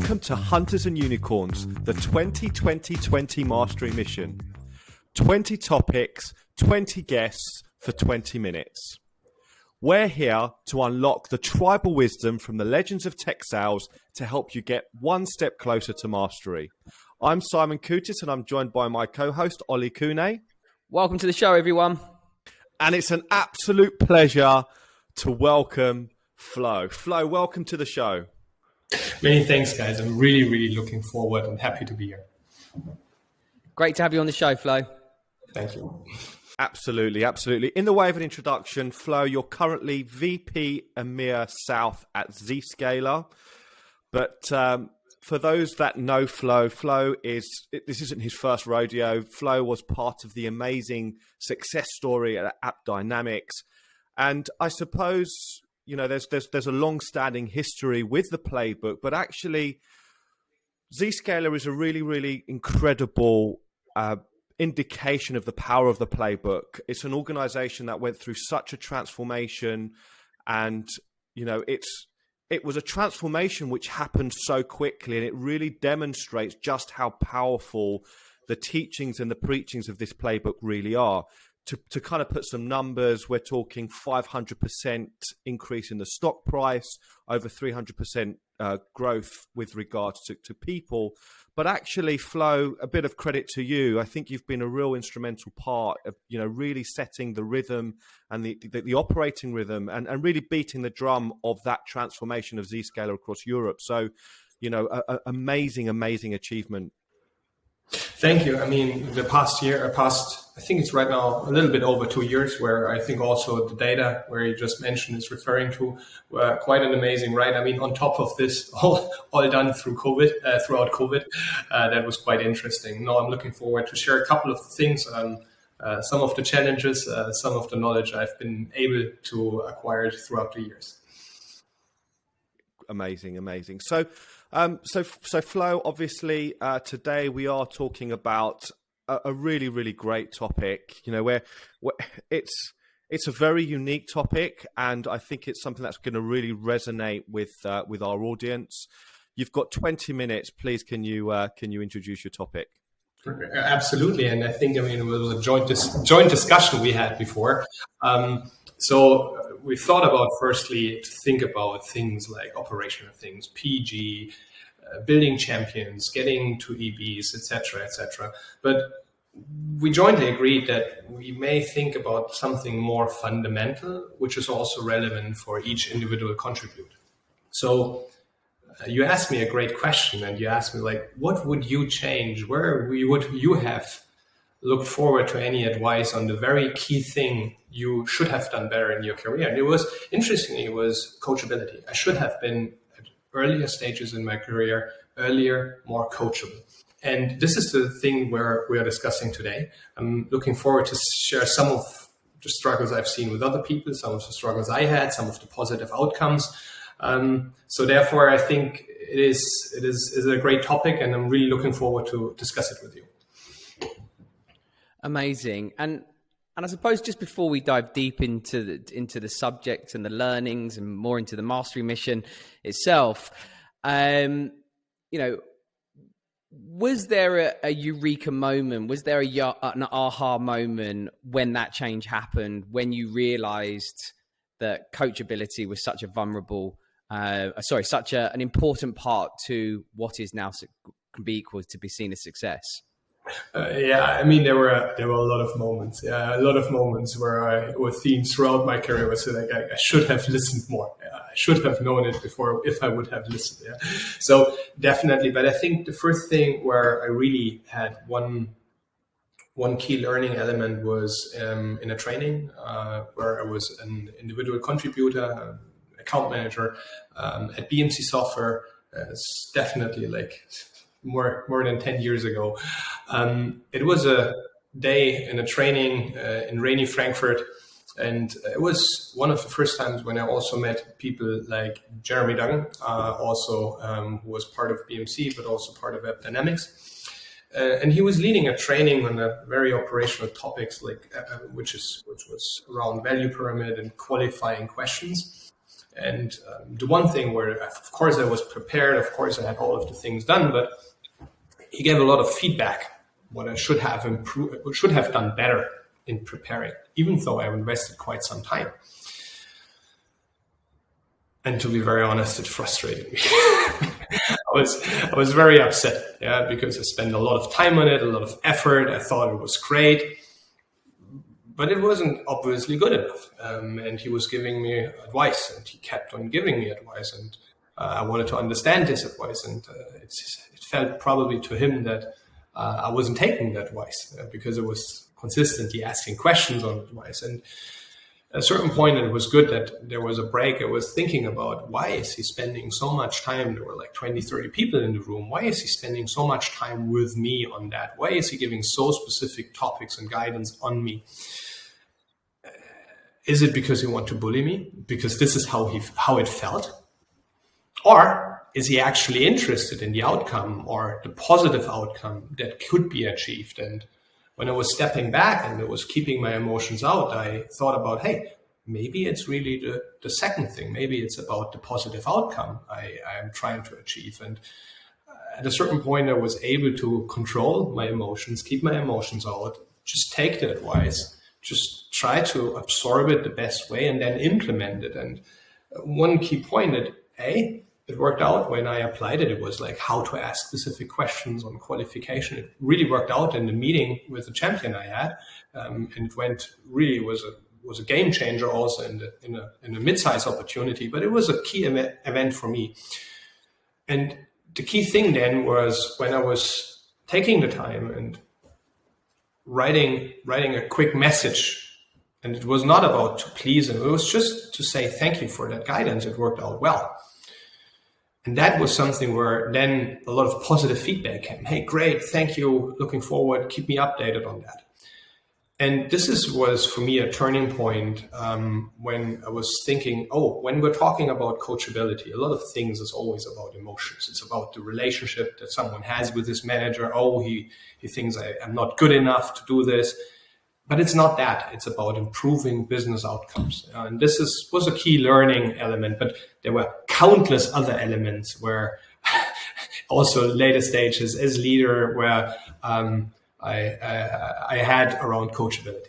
Welcome to Hunters and Unicorns, the 2020 Mastery Mission. 20 topics, 20 guests for 20 minutes. We're here to unlock the tribal wisdom from the legends of tech sales to help you get one step closer to mastery. I'm Simon Kutis and I'm joined by my co-host, Ollie Kune. Welcome to the show, everyone. And it's an absolute pleasure to welcome Flo. Flo, welcome to the show. Many thanks, guys. I'm really looking forward and happy to be here. Great to have you on the show, Flo. Thank you. Absolutely. In the way of an introduction, Flo, you're currently VP EMEA South at Zscaler. But for those that know Flo, this isn't his first rodeo. Flo was part of the amazing success story at App Dynamics. And I suppose, you know, there's a long-standing history with the Playbook, but actually Zscaler is a really incredible indication of the power of the Playbook. It's an organization that went through such a transformation, and you know, it was a transformation which happened so quickly, and it really demonstrates just how powerful the teachings and the preachings of this Playbook really are. To kind of put some numbers, we're talking 500% increase in the stock price, over 300% growth with regards to people. But actually, Flo, a bit of credit to you. I think you've been a real instrumental part of, you know, really setting the rhythm and the operating rhythm and really beating the drum of that transformation of Zscaler across Europe. So, you know, amazing achievement. Thank you. I mean, the past year, I think it's right now a little bit over 2 years, where I think also the data where you just mentioned is referring to quite an amazing ride. I mean, on top of this, all done through throughout COVID, that was quite interesting. Now I'm looking forward to share a couple of things, some of the challenges, some of the knowledge I've been able to acquire throughout the years. Amazing. So Flo, obviously, today we are talking about a really great topic. You know, where it's a very unique topic, and I think it's something that's going to really resonate with our audience. You've got 20 minutes. Please, can you introduce your topic? Absolutely, and I think, I mean, it was a joint discussion we had before. So we thought about, firstly, to think about things like operational things, PG, building champions, getting to EBs, etc. But we jointly agreed that we may think about something more fundamental, which is also relevant for each individual contributor. So you asked me a great question, and you asked me, like, what would you change? Where would you have looked forward to any advice on the very key thing you should have done better in your career? And it was, interestingly, it was coachability. I should have been at earlier stages in my career, more coachable. And this is the thing where we are discussing today. I'm looking forward to share some of the struggles I've seen with other people, some of the struggles I had, some of the positive outcomes. So therefore, I think it is a great topic, and I'm really looking forward to discuss it with you. Amazing. And I suppose just before we dive deep into the subject and the learnings and more into the mastery mission itself, you know, was there a eureka moment? Was there an aha moment when that change happened, when you realized that coachability was such an important part to what is now can be equal to be seen as success? I mean, there were a lot of moments. Yeah, a lot of moments where themes throughout my career was like, I should have listened more. I should have known it before if I would have listened. Yeah. So definitely, but I think the first thing where I really had one key learning element was in a training where I was an individual contributor, account manager at BMC Software. It's definitely like more than 10 years ago. It was a day in a training in rainy Frankfurt, and it was one of the first times when I also met people like Jeremy Duggan, who was part of BMC but also part of App Dynamics, and he was leading a training on a very operational topics which was around value pyramid and qualifying questions. And the one thing where, of course, I was prepared, of course, I had all of the things done, but he gave a lot of feedback what I should have improved, should have done better in preparing, even though I invested quite some time. And to be very honest, it frustrated me. I was very upset, yeah, because I spent a lot of time on it, a lot of effort. I thought it was great, but it wasn't obviously good enough. And he was giving me advice, and he kept on giving me advice, and I wanted to understand his advice, and it felt probably to him that I wasn't taking that advice because I was consistently asking questions on advice. And at a certain point, it was good that there was a break. I was thinking about, why is he spending so much time? There were like 20, 30 people in the room. Why is he spending so much time with me on that? Why is he giving so specific topics and guidance on me? Is it because he wants to bully me? Because this is how it felt? Or is he actually interested in the outcome or the positive outcome that could be achieved? And when I was stepping back and I was keeping my emotions out, I thought about, hey, maybe it's really the second thing. Maybe it's about the positive outcome I am trying to achieve. And at a certain point, I was able to control my emotions, keep my emotions out, just take the advice, just try to absorb it the best way and then implement it. And one key point that, it worked out when I applied it. It was like how to ask specific questions on qualification. It really worked out in the meeting with the champion I had, and it went really was a game changer also in a mid-size opportunity. But it was a key event for me. And the key thing then was when I was taking the time and writing a quick message, and it was not about to please him. It was just to say thank you for that guidance. It worked out well. And that was something where then a lot of positive feedback came. Hey, great, thank you, looking forward, keep me updated on that. And this was for me a turning point when I was thinking, when we're talking about coachability, a lot of things is always about emotions. It's about the relationship that someone has with his manager. He thinks I'm not good enough to do this. But it's not that. It's about improving business outcomes. And this was a key learning element, but there were countless other elements where also later stages as leader where I had around coachability.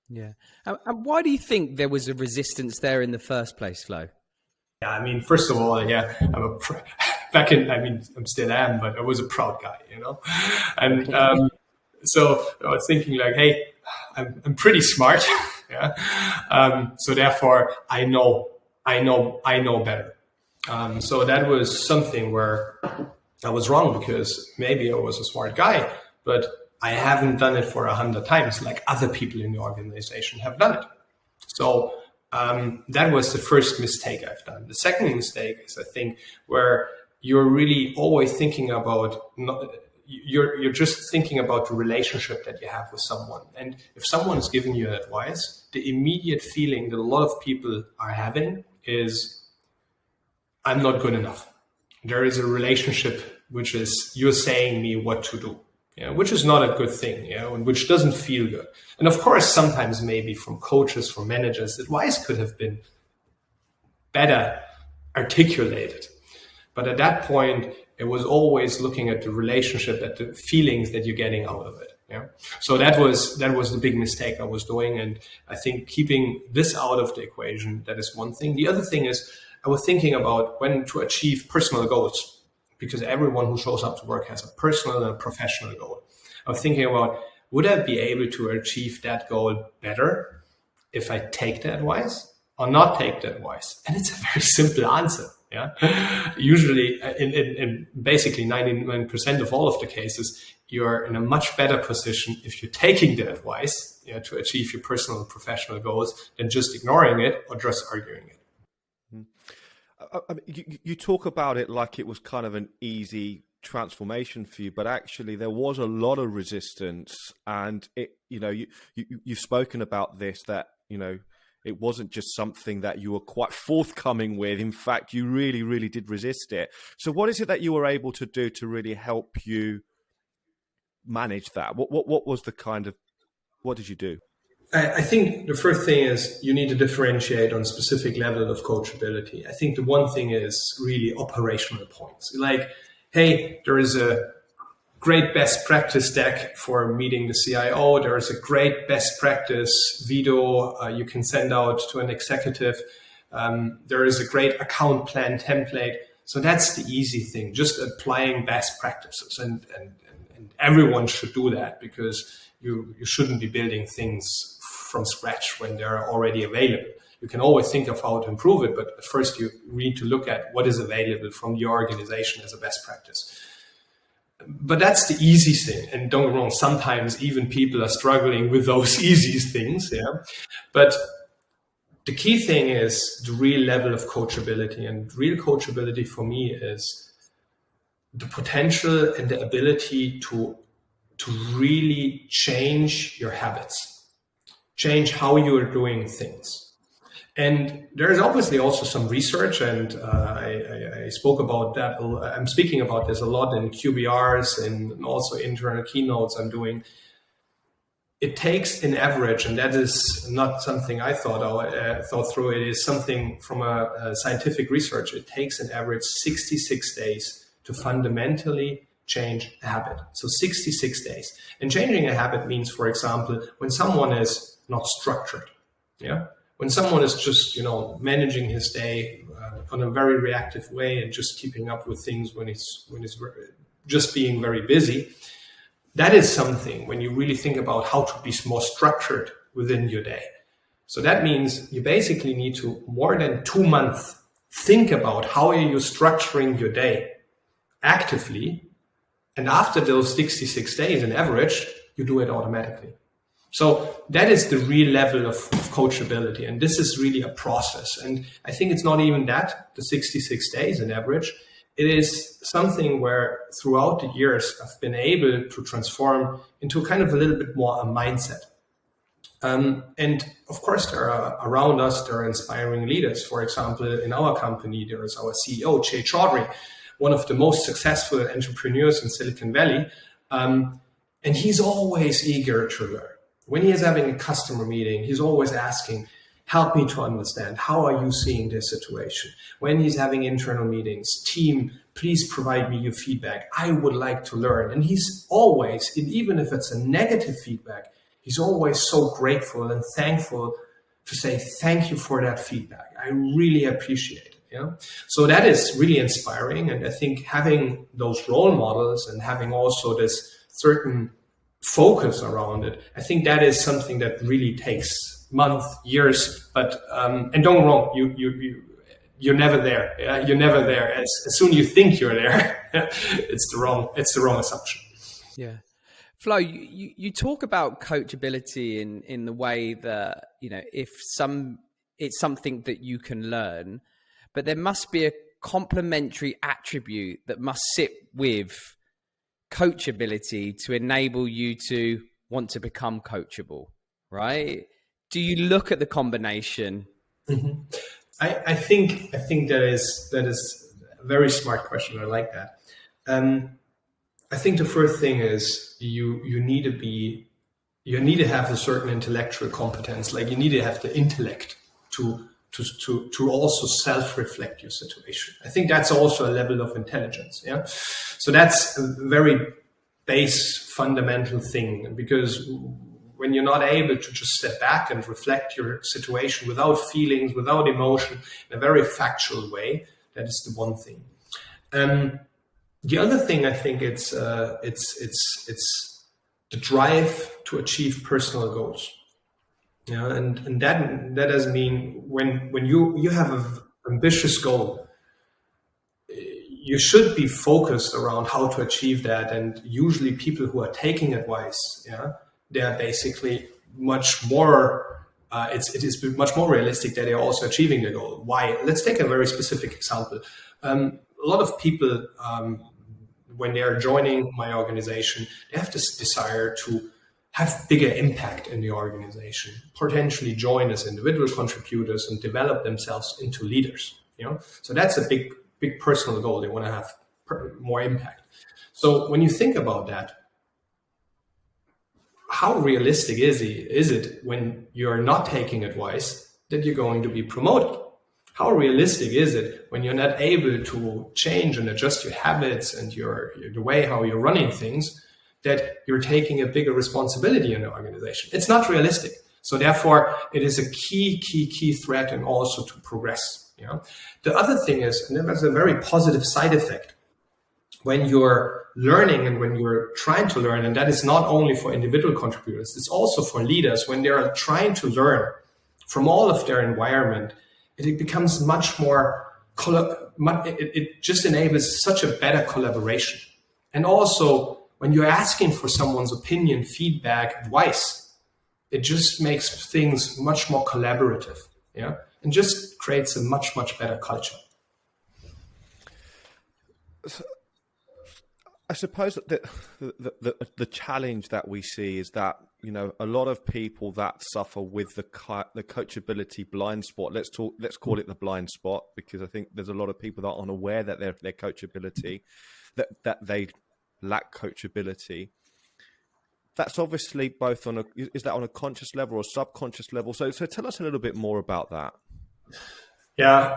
Yeah. And why do you think there was a resistance there in the first place, Flo? Yeah, I mean, first of all, yeah, I'm still am, but I was a proud guy, And so I was thinking like, hey, I'm pretty smart, yeah. So therefore, I know better. So that was something where I was wrong because maybe I was a smart guy, but I haven't done it for 100 times like other people in the organization have done it. So that was the first mistake I've done. The second mistake is, I think, where you're really always thinking about you're just thinking about the relationship that you have with someone. And if someone is giving you advice, the immediate feeling that a lot of people are having is, I'm not good enough. There is a relationship which is, you're saying me what to do, which is not a good thing, and which doesn't feel good. And of course, sometimes maybe from coaches, from managers, advice could have been better articulated. But at that point, it was always looking at the relationship, at the feelings that you're getting out of it. Yeah. So that was the big mistake I was doing. And I think keeping this out of the equation, that is one thing. The other thing is I was thinking about when to achieve personal goals, because everyone who shows up to work has a personal and a professional goal. I was thinking about, would I be able to achieve that goal better if I take the advice or not take the advice? And it's a very simple answer. Yeah. Usually in basically 99% of all of the cases, you're in a much better position if you're taking the advice to achieve your personal and professional goals than just ignoring it or just arguing it. I mean, you talk about it like it was kind of an easy transformation for you, but actually there was a lot of resistance, and you've spoken about this, that it wasn't just something that you were quite forthcoming with. In fact, you really, really did resist it. So what is it that you were able to do to really help you manage that? What was the kind of, what did you do? I think the first thing is you need to differentiate on specific level of coachability. I think the one thing is really operational points. Like, hey, there is a great best practice deck for meeting the CIO. There is a great best practice video you can send out to an executive. There is a great account plan template. So that's the easy thing, just applying best practices. And everyone should do that, because you shouldn't be building things from scratch when they're already available. You can always think of how to improve it, but first you need to look at what is available from your organization as a best practice. But that's the easy thing. And don't get me wrong, sometimes even people are struggling with those easy things. Yeah. But the key thing is the real level of coachability. And real coachability for me is the potential and the ability to really change your habits, change how you are doing things. And there's obviously also some research, and I spoke about that. I'm speaking about this a lot in QBRs and also internal keynotes I'm doing. It takes an average, and that is not something I thought through. It is something from a scientific research. It takes an average 66 days to fundamentally change a habit. So 66 days. And changing a habit means, for example, when someone is not structured, yeah, when someone is just, managing his day on a very reactive way and just keeping up with things when he's just being very busy, that is something when you really think about how to be more structured within your day. So that means you basically need to, more than 2 months, think about how are you structuring your day actively. And after those 66 days, on average, you do it automatically. So that is the real level of coachability. And this is really a process. And I think it's not even that, the 66 days on average. It is something where throughout the years, I've been able to transform into kind of a little bit more a mindset. And of course, around us, there are inspiring leaders. For example, in our company, there is our CEO, Jay Chaudhry, one of the most successful entrepreneurs in Silicon Valley. And he's always eager to learn. When he is having a customer meeting, he's always asking, help me to understand, how are you seeing this situation? When he's having internal meetings, team, please provide me your feedback. I would like to learn. And he's always, even if it's a negative feedback, he's always so grateful and thankful to say, thank you for that feedback. I really appreciate it. Yeah? So that is really inspiring. And I think having those role models and having also this certain focus around it, I think that is something that really takes months, years. But and don't get me wrong, you're never there. Yeah? You're never there. As soon as you think you're there, it's the wrong assumption. Yeah. Flo, you talk about coachability in the way that, it's something that you can learn, but there must be a complementary attribute that must sit with coachability to enable you to want to become coachable, right? Do you look at the combination? Mm-hmm. I think that is a very smart question. I like that. I think the first thing is you need to have a certain intellectual competence. Like you need to have the intellect to also self-reflect your situation. I think that's also a level of intelligence. Yeah. So that's a very base fundamental thing, because when you're not able to just step back and reflect your situation without feelings, without emotion, in a very factual way, that is the one thing. The other thing, I think it's the drive to achieve personal goals. Yeah, and that does mean when you have an ambitious goal, you should be focused around how to achieve that. And usually people who are taking advice, they are basically much more, it is much more realistic that they are also achieving the goal. Why? Let's take a very specific example. A lot of people, when they are joining my organization, they have this desire to have bigger impact in the organization, potentially join as individual contributors and develop themselves into leaders. So that's a big personal goal. They want to have more impact. So when you think about that, how realistic is it when you're not taking advice that you're going to be promoted? How realistic is it when you're not able to change and adjust your habits and the way how you're running things, that you're taking a bigger responsibility in the organization? It's not realistic. So therefore, it is a key threat and also to progress. The other thing is, and that's a very positive side effect, when you're learning and when you're trying to learn, and that is not only for individual contributors, it's also for leaders, when they're trying to learn from all of their environment, it becomes much more, it just enables such a better collaboration. And also, when you're asking for someone's opinion, feedback, advice, it just makes things much more collaborative, and just creates a much better culture. I suppose that the challenge that we see is that, a lot of people that suffer with the coachability blind spot, let's call it the blind spot, because I think there's a lot of people that aren't aware that their coachability, that they lack coachability. That's obviously both is that on a conscious level or subconscious level? So tell us a little bit more about that. Yeah,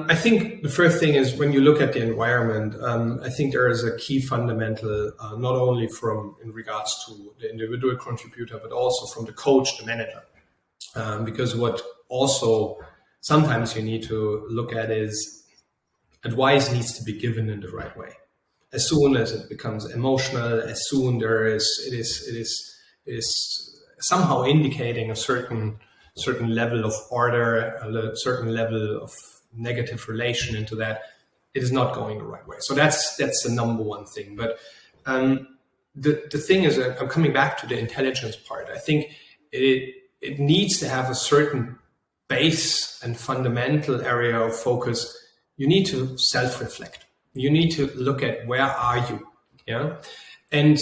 I think the first thing is, when you look at the environment, I think there is a key fundamental, not only in regards to the individual contributor, but also from the coach, the manager. Because what also sometimes you need to look at is, advice needs to be given in the right way. As soon as it becomes emotional, as soon it is somehow indicating a certain level of order, a certain level of negative relation into that, it is not going the right way. So that's the number one thing. But the thing is, I'm coming back to the intelligence part. I think it needs to have a certain base and fundamental area of focus. You need to self-reflect. You need to look at, where are you? Yeah. And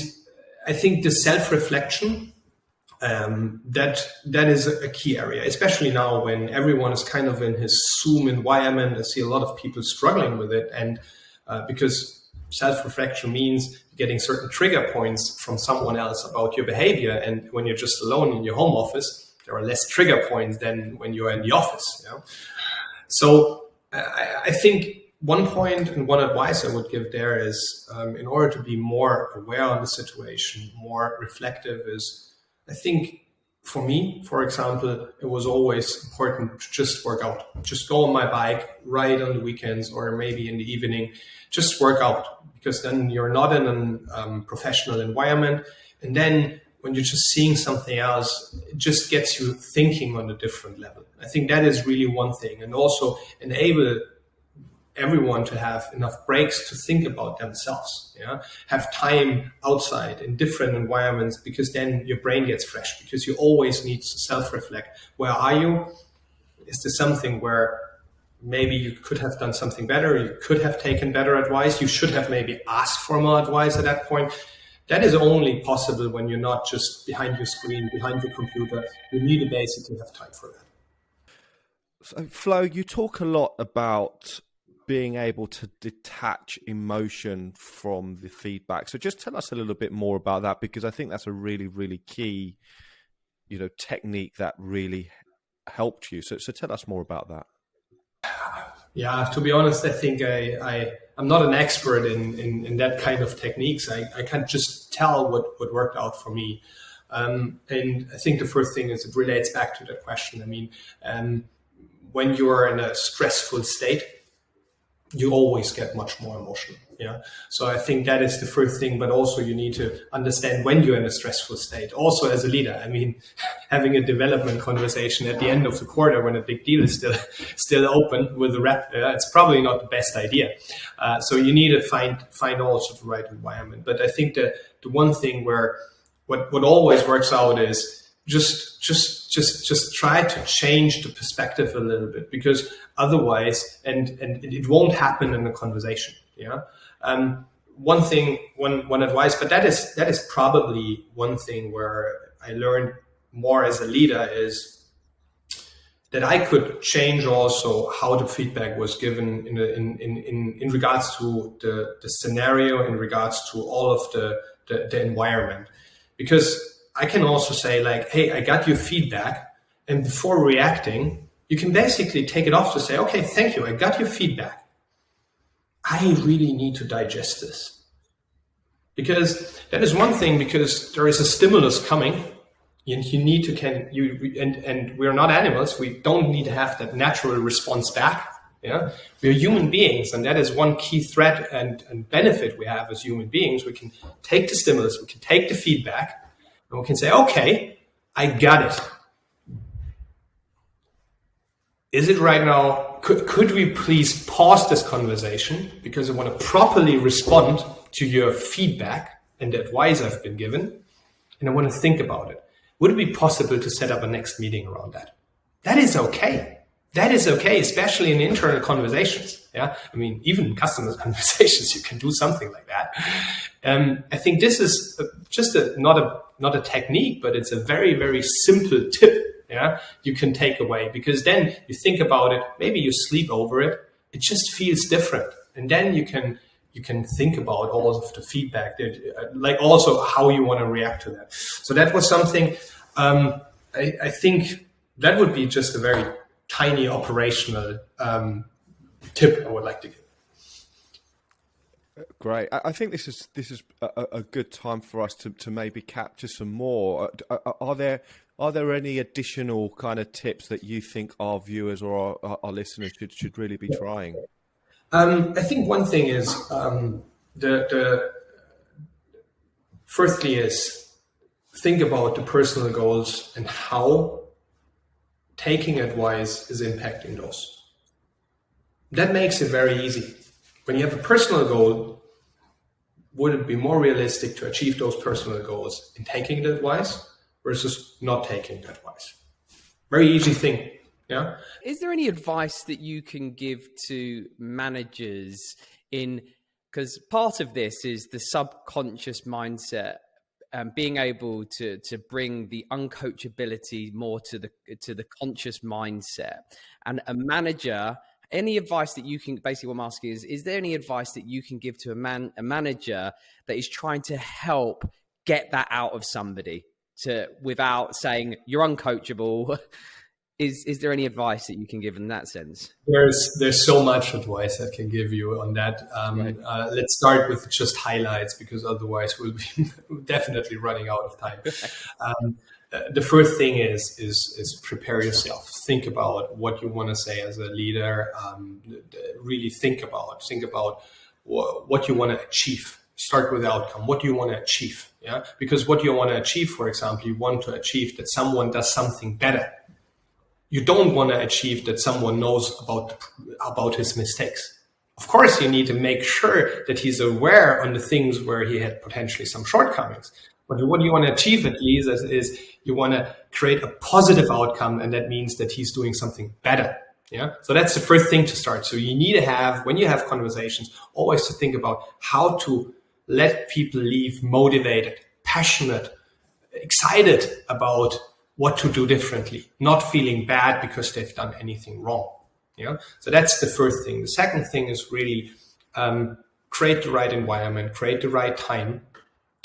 I think the self-reflection, that is a key area, especially now when everyone is kind of in his Zoom environment. I see a lot of people struggling with it, and because self-reflection means getting certain trigger points from someone else about your behavior, and when you're just alone in your home office, there are less trigger points than when you're in the office. So I think one point and one advice I would give there is, in order to be more aware of the situation, more reflective, is, I think for me, for example, it was always important to just work out, just go on my bike, ride on the weekends, or maybe in the evening, just work out, because then you're not in a professional environment. And then when you're just seeing something else, it just gets you thinking on a different level. I think that is really one thing, and also enable everyone to have enough breaks to think about themselves, have time outside in different environments, because then your brain gets fresh, because you always need to self-reflect. Where are you? Is there something where maybe you could have done something better? You could have taken better advice. You should have maybe asked for more advice at that point. That is only possible when you're not just behind your screen, behind your computer. You need to basically have time for that. So, Flo, you talk a lot about being able to detach emotion from the feedback. So just tell us a little bit more about that, because I think that's a really, really key, technique that really helped you. So tell us more about that. Yeah, to be honest, I think I'm not an expert in that kind of techniques. I can't just tell what worked out for me. And I think the first thing is, it relates back to that question. I mean, when you're in a stressful state, you always get much more emotional. So I think that is the first thing, but also you need to understand when you're in a stressful state. Also as a leader, I mean, having a development conversation at the end of the quarter when a big deal is still open with the rep, it's probably not the best idea. So you need to find also the right environment. But I think the one thing where what always works out is just try to change the perspective a little bit, because otherwise, and it won't happen in a conversation. One advice, but that is probably one thing where I learned more as a leader, is that I could change also how the feedback was given in regards to the scenario, in regards to all of the environment. Because I can also say like, hey, I got your feedback. And before reacting, you can basically take it off to say, okay, thank you. I got your feedback. I really need to digest this. Because that is one thing, because there is a stimulus coming, and you need to and we're not animals. We don't need to have that natural response back. Yeah, we're human beings, and that is one key threat and benefit we have as human beings. We can take the stimulus, we can take the feedback, and we can say, okay, I got it. Is it right now? Could we please pause this conversation, because I want to properly respond to your feedback and the advice I've been given, and I want to think about it. Would it be possible to set up a next meeting around that? That is okay. That is okay, especially in internal conversations. Yeah, I mean, even in customer conversations, you can do something like that. I think this is just not a technique, but it's a very, very simple tip. Yeah, you can take away, because then you think about it. Maybe you sleep over it. It just feels different, and then you can think about all of the feedback, like also how you want to react to that. So that was something. I think that would be just a very tiny operational tip I would like to give. Great. I think this is a good time for us to maybe capture some more. Are there any additional kind of tips that you think our viewers or our listeners should really be trying? I think one thing is the firstly is think about the personal goals and how taking advice is impacting those. That makes it very easy. When you have a personal goal, would it be more realistic to achieve those personal goals in taking the advice versus not taking the advice? Very easy thing. Yeah. Is there any advice that you can give to managers because part of this is the subconscious mindset, being able to bring the uncoachability more to the conscious mindset, and a manager, any advice that you can, basically what I'm asking is there any advice that you can give to a manager that is trying to help get that out of somebody without saying you're uncoachable? Is there any advice that you can give in that sense? There's so much advice I can give you on that. Right. Let's start with just highlights, because otherwise we'll be definitely running out of time. The first thing is prepare yourself. Think about what you want to say as a leader. Really think about what you want to achieve. Start with the outcome. What do you want to achieve? Yeah, because what you want to achieve, for example, you want to achieve that someone does something better. You don't want to achieve that someone knows about his mistakes. Of course, you need to make sure that he's aware on the things where he had potentially some shortcomings. But what you want to achieve at least is you want to create a positive outcome, and that means that he's doing something better. Yeah. So that's the first thing to start. So you need to have, when you have conversations, always to think about how to let people leave motivated, passionate, excited about what to do differently, not feeling bad because they've done anything wrong. Yeah. So that's the first thing. The second thing is really create the right environment, create the right time.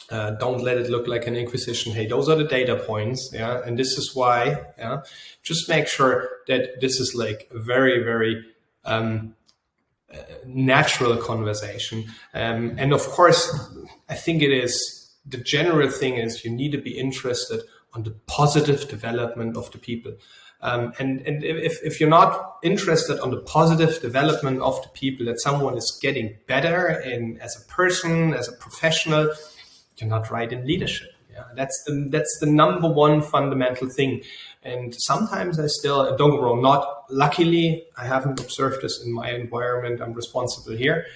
Don't let it look like an inquisition. Hey, those are the data points. Yeah. And this is why, yeah, just make sure that this is like a very, very, natural conversation. And of course, I think the general thing is you need to be interested on the positive development of the people. And if you're not interested on the positive development of the people, that someone is getting better as a person, as a professional, you're not right in leadership. Yeah, that's the number one fundamental thing. And sometimes I still, don't get me wrong, luckily, I haven't observed this in my environment. I'm responsible here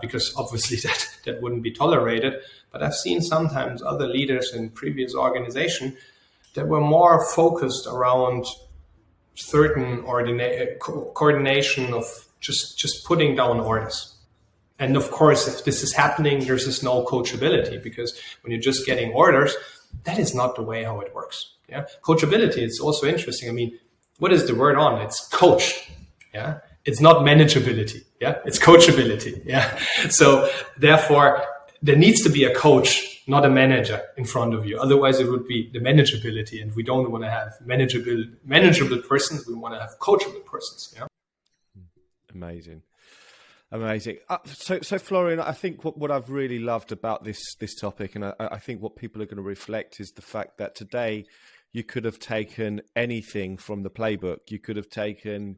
because obviously that wouldn't be tolerated. But I've seen sometimes other leaders in previous organizations that were more focused around certain coordination of just putting down orders. And of course, if this is happening, there's no coachability, because when you're just getting orders, that is not the way how it works. Yeah, coachability is also interesting. I mean, what is the word on? It's coach. Yeah, it's not manageability. Yeah, it's coachability. Yeah, so therefore, there needs to be a coach, not a manager in front of you. Otherwise it would be the manageability, and we don't want to have manageable persons. We want to have coachable persons. Yeah. Amazing. So Florian, I think what I've really loved about this topic, and I think what people are going to reflect, is the fact that today you could have taken anything from the playbook. You could have taken,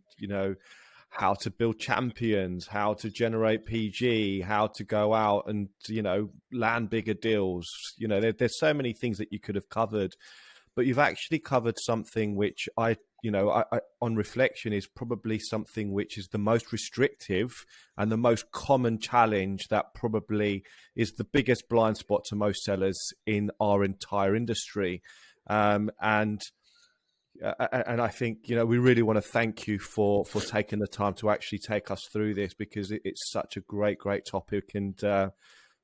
how to build champions, how to generate PG, how to go out and, land bigger deals. There's so many things that you could have covered, but you've actually covered something which I on reflection is probably something which is the most restrictive and the most common challenge that probably is the biggest blind spot to most sellers in our entire industry. And I think, we really want to thank you for taking the time to actually take us through this, because it's such a great topic, and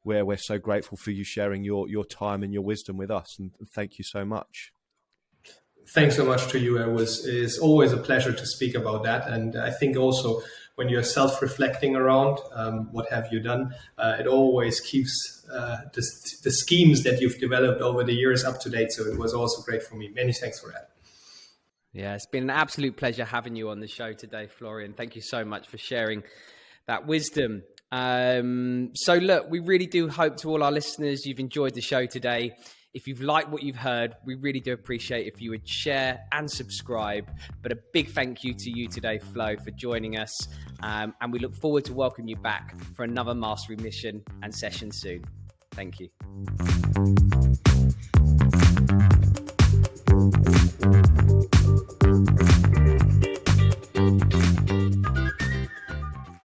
where we're so grateful for you sharing your time and your wisdom with us. And thank you so much. Thanks so much to you. It's always a pleasure to speak about that. And I think also when you're self-reflecting around what have you done, it always keeps the schemes that you've developed over the years up to date. So it was also great for me. Many thanks for that. Yeah, it's been an absolute pleasure having you on the show today, Florian. Thank you so much for sharing that wisdom. So look, we really do hope, to all our listeners, you've enjoyed the show today. If you've liked what you've heard, we really do appreciate if you would share and subscribe. But a big thank you to you today, Flo, for joining us. And we look forward to welcoming you back for another Mastery Mission and session soon. Thank you.